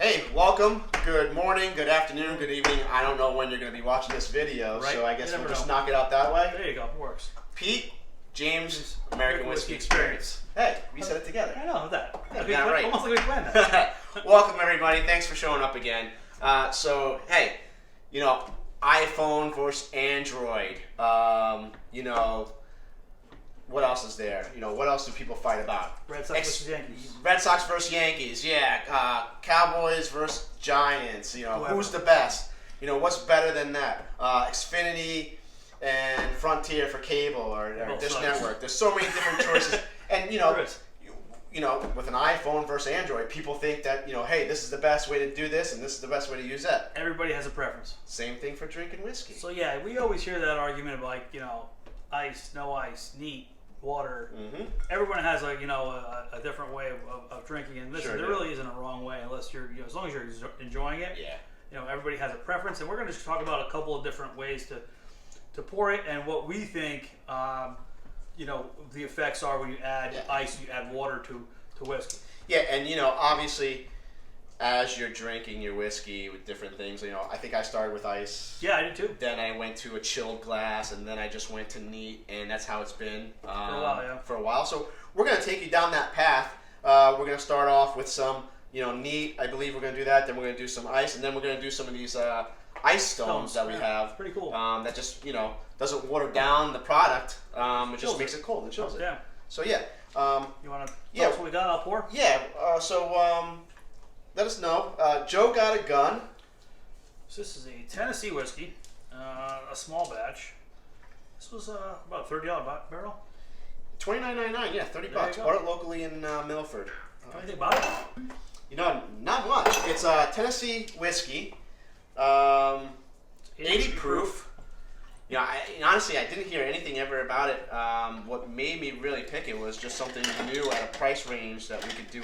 Hey, welcome. Good morning, good afternoon, good evening. I don't know when you're going to be watching this video, Right. so I guess You we'll never just know. knock it out that way. There you go. It works. Pete, James, American Whiskey Experience. Experience. Hey, we said it together. I know that. Yeah, got it right. Almost like we planned that. Welcome, everybody. Thanks for showing up again. So, hey, iPhone versus Android. What else is there? What else do people fight about? Red Sox versus Yankees. Red Sox versus Yankees, yeah. Cowboys versus Giants. Whoever. Who's the best? What's better than that? Xfinity and Frontier for cable or Both Dish sides. Network. There's so many different choices. And There is. with an iPhone versus Android, people think that hey, this is the best way to do this, and this is the best way to use that. Everybody has a preference. Same thing for drinking whiskey. So yeah, we always hear that argument of ice, no ice, neat, water. Mm-hmm. Everyone has a different way of drinking, and listen, Sure there do. really isn't a wrong way unless you're as long as you're enjoying it. Yeah. Everybody has a preference, and we're going to just talk about a couple of different ways to pour it and what we think the effects are when you add ice, you add water to whiskey. Yeah, and obviously, as you're drinking your whiskey with different things, I think I started with ice. Yeah, I did too. Then I went to a chilled glass, and then I just went to neat, and that's how it's been For a while, yeah. For a while. So we're gonna take you down that path. We're gonna start off with some, neat. I believe we're gonna do that. Then we're gonna do some ice, and then we're gonna do some of these ice stones that we have. Pretty cool. That just doesn't water down the product. It just Chills makes it cold and chills it. Yeah. So yeah. You want to Yeah. tell us what we got? I'll pour. Yeah. Let us know. Joe got a gun. So this is a Tennessee whiskey, a small batch. This was about $30 barrel. $29.99. Yeah, $30. There you go. Bought it locally in Milford. Anything about it? Not much. It's Tennessee whiskey, 80 proof. Honestly, I didn't hear anything ever about it. What made me really pick it was just something new at a price range that we could do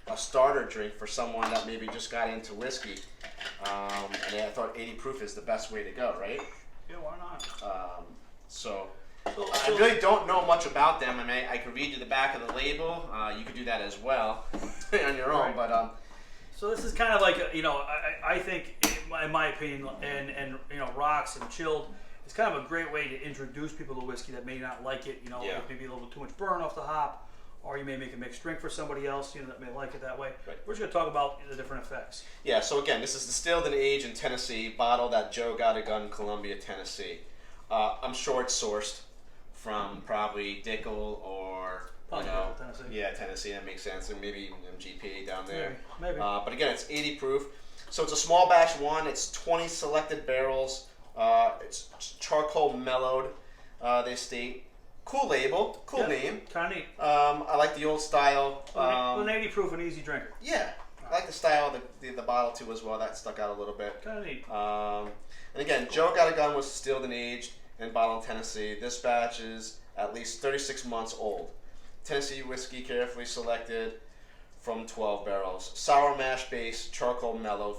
a starter drink for someone that maybe just got into whiskey. And I thought 80 proof is the best way to go, right? Yeah, why not? So So I really don't know much about them. I mean, I could read you the back of the label. You could do that as well on your own. Right. But So this is kind of like I think in my opinion and rocks and chilled. It's kind of a great way to introduce people to whiskey that may not like it. Yeah. Maybe a little too much burn off the hop, or you may make a mixed drink for somebody else that may like it that way. Right. We're just going to talk about the different effects. yeah, so again, this is distilled and aged in Tennessee, bottled at Joe Got a Gun, Columbia, Tennessee. I'm sure it's sourced from probably Dickel or Probably Tennessee. Yeah, Tennessee. That makes sense, and maybe even MGP down there. Maybe. But again, it's 80 proof. So it's a small batch one. It's 20 selected barrels. It's charcoal mellowed. They state. Cool label. Cool Yep. name. Kind of neat. I like the old style. An 80 proof and easy drinker. Yeah, I like the style of the bottle too as well. That stuck out a little bit. Kind of neat. And again, Joe Got a Gun was distilled and aged and bottled in Tennessee. This batch is at least 36 months old. Tennessee whiskey carefully selected from 12 barrels. Sour mash base, charcoal mellow,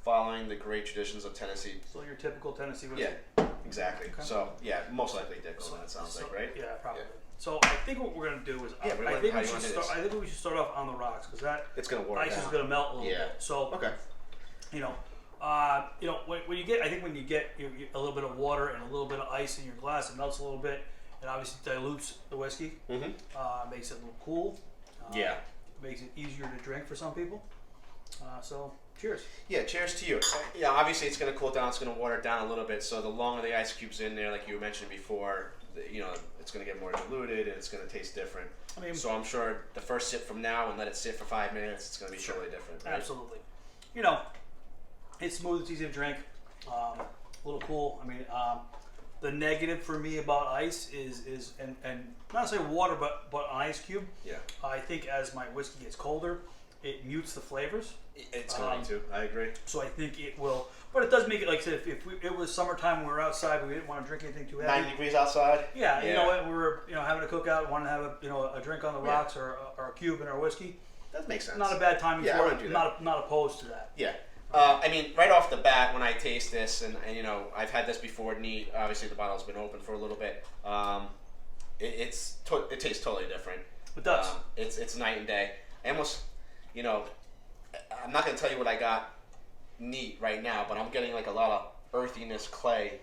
following the great traditions of Tennessee. So your typical Tennessee whiskey. Yeah, exactly. Okay. So yeah, most likely Dickel. That sounds like, right? Yeah, probably. Yeah. So I think what we're gonna do is Yeah, but I like think how we you should wanna do start. this. I think we should start off on the rocks because that It's gonna work. ice is gonna melt a little Yeah. bit. So Okay. when you get a little bit of water and a little bit of ice in your glass, it melts a little bit. It obviously dilutes the whiskey. Mm-hmm. Makes it a little cool. Yeah. Makes it easier to drink for some people. So cheers. Yeah, cheers to you. Yeah, obviously it's going to cool down. It's going to water it down a little bit. So the longer the ice cube's in there, like you mentioned before, it's going to get more diluted and it's going to taste different. I mean, So I'm sure the first sip from now and let it sit for 5 minutes, it's going to be totally different. Right? absolutely. It's smooth. It's easy to drink. A little cool. I mean, the negative for me about ice is and not to say water, but an ice cube. Yeah, I think as my whiskey gets colder, it mutes the flavors. it's going to. I agree. So I think it will, but it does make it like I said. If it was summertime, we were outside, we didn't want to drink anything too heavy. 90 degrees outside. Yeah, you know what? We were having a cookout, wanted to have a drink on the rocks or a cube in our whiskey. That makes sense. Not a bad time. Yeah, I for wouldn't it. do that. Not opposed to that. Yeah. I mean, right off the bat, when I taste this, and I've had this before, neat. Obviously, the bottle's been open for a little bit. It tastes totally different. It does. It's night and day. I almost, I'm not gonna tell you what I got neat right now, but I'm getting like a lot of earthiness, clay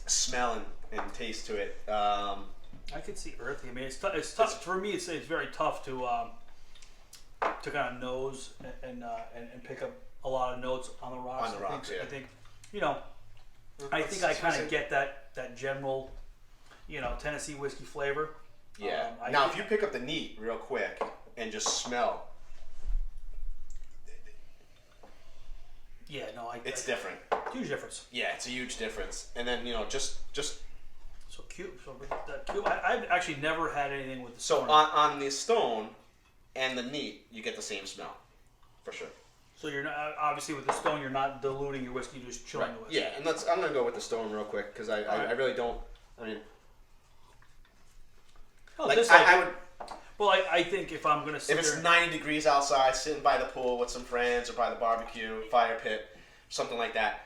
smell and taste to it. I could see earthy. I mean, it's tough for me. It's very tough to kind of nose and pick up a lot of notes on the rocks. On the rocks, I yeah. think, you know, I think I kind of get that general, you know, Tennessee whiskey flavor. Yeah. Now, if you pick up the neat real quick and just smell, yeah, no, it's different. Huge difference. Yeah, it's a huge difference. And then, you know, just so cube. So that cube. I've actually never had anything with the so stone. on the stone and the neat, you get the same smell, for sure. So you're not obviously with the stone, you're not diluting your whiskey, you're just chilling the whiskey. Yeah, and I'm gonna go with the stone real quick because I really don't. I mean, Oh, like this I would. Well, I think if I'm gonna sit If it's there, 90 degrees outside, sitting by the pool with some friends or by the barbecue, fire pit, something like that,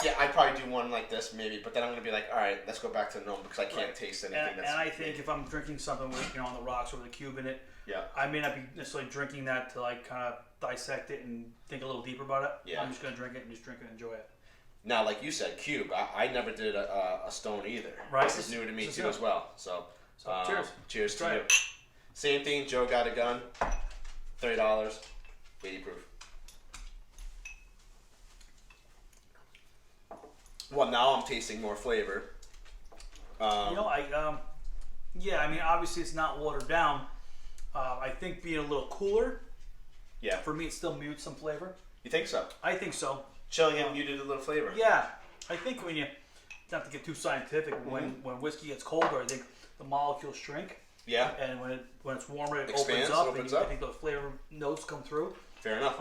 yeah, I'd probably do one like this maybe. But then I'm gonna be like, all right, let's go back to the gnome because I can't taste anything. and I think if I'm drinking something with, you know, on the rocks or with a cube in it, Yeah. I may not be necessarily drinking that to like kind of dissect it and think a little deeper about it. Yeah. I'm just gonna drink it and just drink it and enjoy it. Now, like you said, cube. I never did a stone either. Right. This is new to me This is too new. as well. So Cheers. Cheers to Try you. it. Same thing. Joe got a gun. $30, 80 proof. Well, now I'm tasting more flavor. You know, yeah, I mean, obviously it's not watered down. I think being a little cooler, Yeah. for me, it still mutes some flavor. You think so? I think so. Chilling it muted a little flavor. Yeah, I think when you, not to get too scientific, when whiskey gets colder, I think the molecules shrink, Yeah. and when it's warmer, it Expands, opens up. up. I think those flavor notes come through. Fair enough.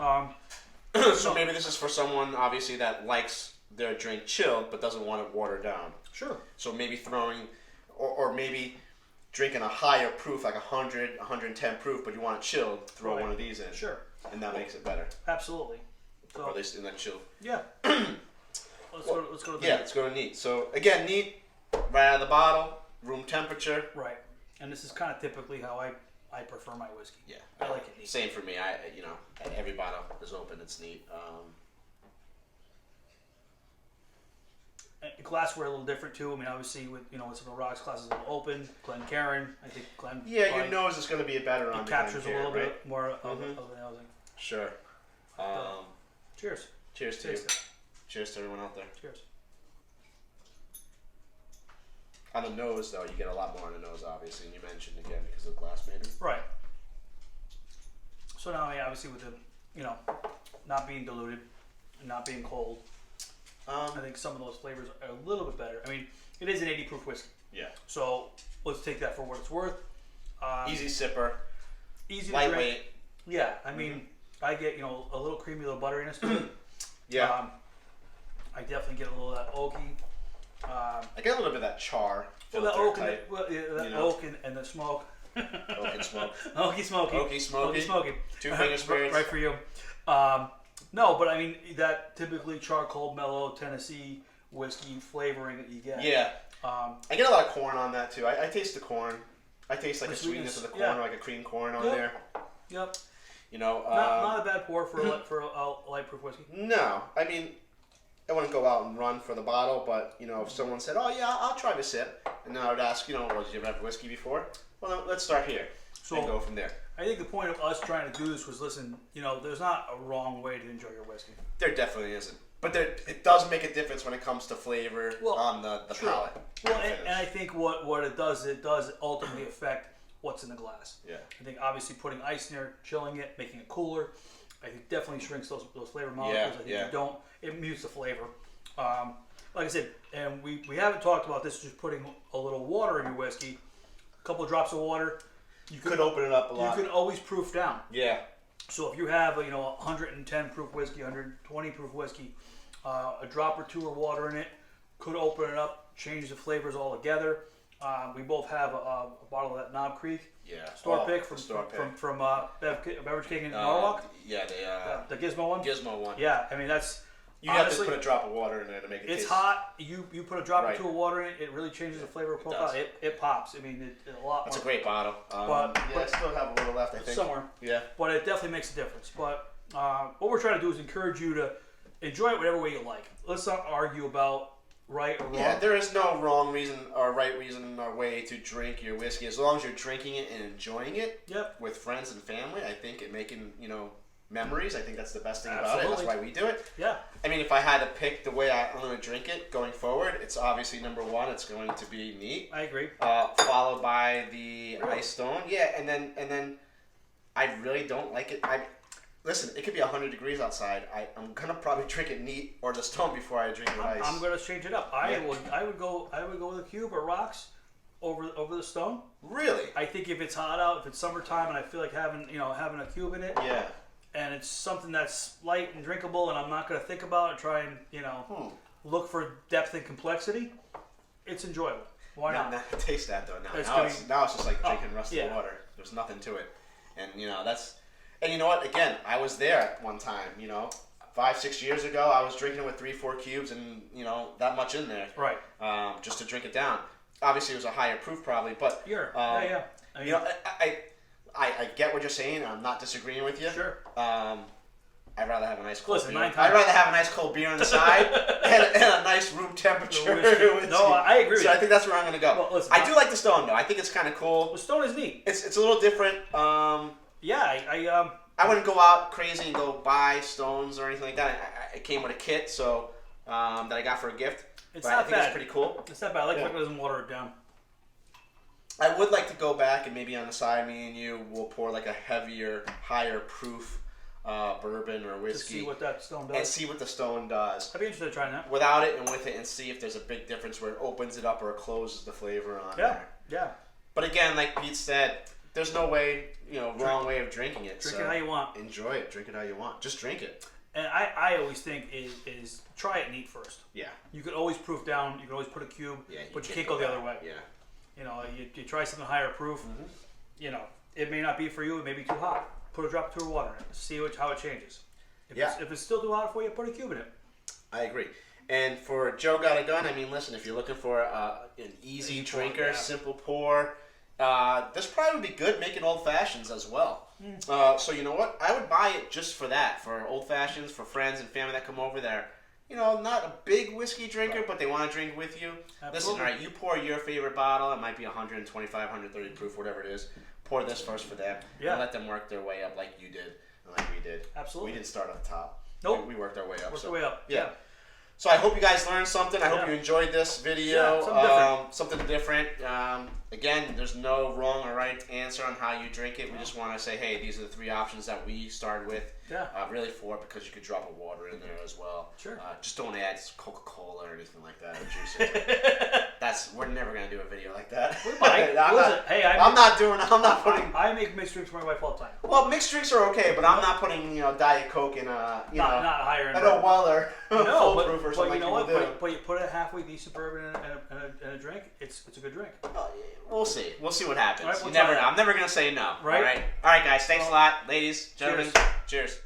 So no. maybe this is for someone obviously that likes their drink chilled but doesn't want it watered down. Sure. So maybe throwing, or maybe drinking a higher proof, like 100, 110 proof, but you want it chilled, throw Right. one of these in. Sure. And that makes it better. Absolutely. So Or at least in that chill. yeah. Let's go to the Yeah, let's go to neat. So again, neat, right out of the bottle, room temperature. right. And this is kind of typically how I prefer my whiskey. Yeah, I like it neat. Same for me. Every bottle is open. It's neat. And glassware a little different too. I mean, obviously with with some of the rocks glasses a little open. Glencairn, I think Glen. Yeah, your probably- nose is going to be better on it the captures a Glencairn, little right? bit more of Mhm. the housing. Sure. Cheers. Cheers to you. Taste it. Cheers to everyone out there. Cheers. On the nose, though, you get a lot more on the nose, obviously, and you mentioned again because of the glass, maybe. Right. So now, I mean, obviously with the not being diluted and not being cold, I think some of those flavors are a little bit better. I mean, it is an 80 proof whiskey, Yeah. so let's take that for what it's worth. Easy sipper, Easy to lightweight. drink. Yeah, I mean, I get a little creamy, a little butteriness to it. Yeah. I definitely get a little of that oaky. I get a little bit of that char. Well, the filter oak and type. that you know. oak and the smoke. Oak and smoke. Oaky smoky. Oaky smoky. Oaky smoky. Two finger spirits. Right for you. No, but I mean that typically charcoal, mellow Tennessee whiskey flavoring that you get. Yeah. Um, I get a lot of corn on that too. I taste the corn. I taste like The a sweetness of the sweetness, corn, yeah. like a cream corn on Yep. there. yep. You know. Not a bad pour for a light proof whiskey. No, I mean, I wouldn't go out and run for the bottle, but if someone said, "Oh yeah, I'll try the sip," and then I would ask, well, did you ever have whiskey before? Well, let's start here So and go from there. I think the point of us trying to do this was, listen, there's not a wrong way to enjoy your whiskey. There definitely isn't, but it does make a difference when it comes to flavor Well, on the true. palate. Well, finish. and I think what it does ultimately affect what's in the glass. Yeah. I think obviously putting ice in there, chilling it, making it cooler, I think definitely shrinks those flavor molecules. I think yeah. it mutes the flavor. Like I said, and we haven't talked about this, just putting a little water in your whiskey, a couple of drops of water. You Could open it up a You lot. can always proof down. Yeah. So if you have a 110 proof whiskey, 120 proof whiskey, a drop or two of water in it could open it up, change the flavors altogether. We both have a bottle of that Knob Creek Yeah. store pick from Store Pick. Beverage King in Norwalk. Yeah, The Gizmo one. Gizmo one. Yeah, I mean that's You have honestly, to put a drop of water in there to make it it's taste. hot. You put a drop Right. or two of water in it. It really changes the flavor profile. does. It pops. I mean, a lot That's a more great bottle. But I still have a little left, I think. somewhere. Yeah. But it definitely makes a difference. But what we're trying to do is encourage you to enjoy it whatever way you like. Let's not argue about right or wrong. Yeah, there is no wrong reason or right reason or way to drink your whiskey. As long as you're drinking it and enjoying it Yep. with friends and family, I think it making, memories. I think that's the best thing about it. Absolutely. That's why we do it. Yeah. I mean, if I had to pick the way I'm going to drink it going forward, it's obviously number one. It's going to be neat, I agree. followed by the Really? Ice Stone. Yeah, and then I really don't like it. Listen, it could be 100 degrees outside. I'm gonna probably drink it neat or the Stone before I drink the Ice. I'm gonna change it up. I would go with a cube or rocks over the Stone. Really? I think if it's hot out, if it's summertime, and I feel like having a cube in it, Yeah. and it's something that's light and drinkable, and I'm not gonna think about it, try and look for depth and complexity, it's enjoyable. Why not? Now, taste that though. It's Now it's just like drinking rusty yeah. water. There's nothing to it, and that's. And you know what? Again, I was there at one time. 5-6 years ago, I was drinking it with 3-4 cubes, and that much in there. Right. Just to drink it down. Obviously, it was a higher proof, probably, but yeah. I mean, I get what you're saying. And I'm not disagreeing with you. Sure. I'd rather have a nice cold beer. 9 times. I'd rather have a nice cold beer on the side and a nice room temperature whiskey. No, I agree with So you. I think that's where I'm going to go. Well, listen, I do like the Stone, though. I think it's kind of cool. The Stone is neat. It's a little different. Yeah, I wouldn't go out crazy and go buy Stones or anything like that. It came with a kit, so that I got for a gift. It's but not I think bad. it's pretty cool. It's not bad. I like Yeah. it doesn't water it down. I would like to go back and maybe on the side, me and you will pour like a heavier, higher proof bourbon or To whiskey see what that Stone and does. see what the Stone does. I'd be interested in trying that. Without it and with it, and see if there's a big difference where it opens it up or it closes the flavor on there. Yeah. But again, like Pete said, there's no way, wrong way of drinking it. Drink so it how you want. Enjoy it. Drink it how you want. Just drink it. And I always think is try it neat first. Yeah. You could always proof down. You can always put a cube, Yeah. but you can't go the other way. Yeah. You try something higher proof. It may not be for you. It may be too hot. Put a drop or two of water in it. See how it changes. If it's still too hot for you, put a cube in it. I agree. And for Joe Got a Gun, I mean, listen, if you're looking for an easy drinker, yeah. simple pour, this probably would be good making old fashions as well. So you know what? I would buy it just for that, for old fashions, for friends and family that come over there. Not a big whiskey drinker, but they want to drink with you. Absolutely. Listen, all right, you pour your favorite bottle. It might be 125, 130 proof, whatever it is. Pour this first for them. Yeah. And let them work their way up like you did and like we did. Absolutely. We didn't start at the top. Nope. We worked our way up. Work the way up. Yeah. So I hope you guys learned something. I hope Yeah. you enjoyed this video. Yeah, something different. Again, there's no wrong or right answer on how you drink it. We just want to say, hey, these are the 3 options that we started with. Yeah. Really for it because you could drop a water in there as well. Sure. Just don't add Coca-Cola or anything like that or juice. We're never gonna do a video like that. We might. I'm not putting. I make mixed drinks for my wife all the time. Well, mixed drinks are okay, but I'm not putting Diet Coke in Not higher end. I know Weller No, full proof or but something you know like what? people do. But you put a halfway decent bourbon in a drink. It's a good drink. We'll see. We'll see what happens. All right, we'll you never try know. it. I'm never gonna say no. Right? All right, guys. Thanks a lot, ladies, gentlemen. Cheers.